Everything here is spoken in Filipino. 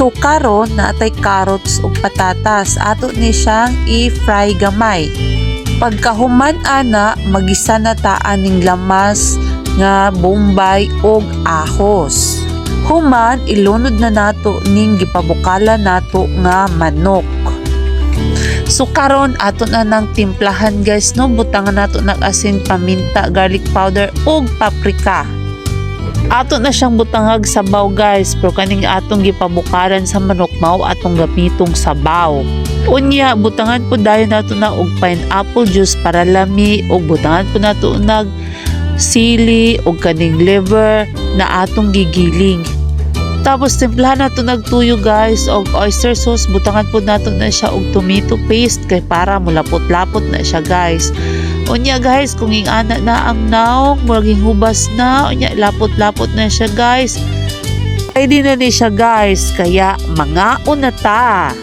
So karon naatay carrots ug patatas. Ato ni siyang i-fry gamay. Pagkahuman ana, magisa na ta aning lamas nga bombay ug ahos. Human, ilunod na nato ning gipabukala nato nga manok. So karon ato na nang timplahan guys no, butangan nato ng asin, paminta, garlic powder ug paprika. Ato na siyang butangag sabaw guys, pero kaning atong gipabukaran sa manok mao atong gamitong sabaw. Unya butangan po dayon nato na og pineapple juice para lami, ug butangan po nato nag sili ug kaning liver na atong gigiling. Tapos timplahan nato nagtuyo guys og oyster sauce, butangan po nato na siya og tomato paste kay para mulapot-lapot na siya guys. Unya guys, kung ingana na ang naong muraging hubas na, unya lapot-lapot na siya guys. Ready na ni siya guys, kaya mga unata.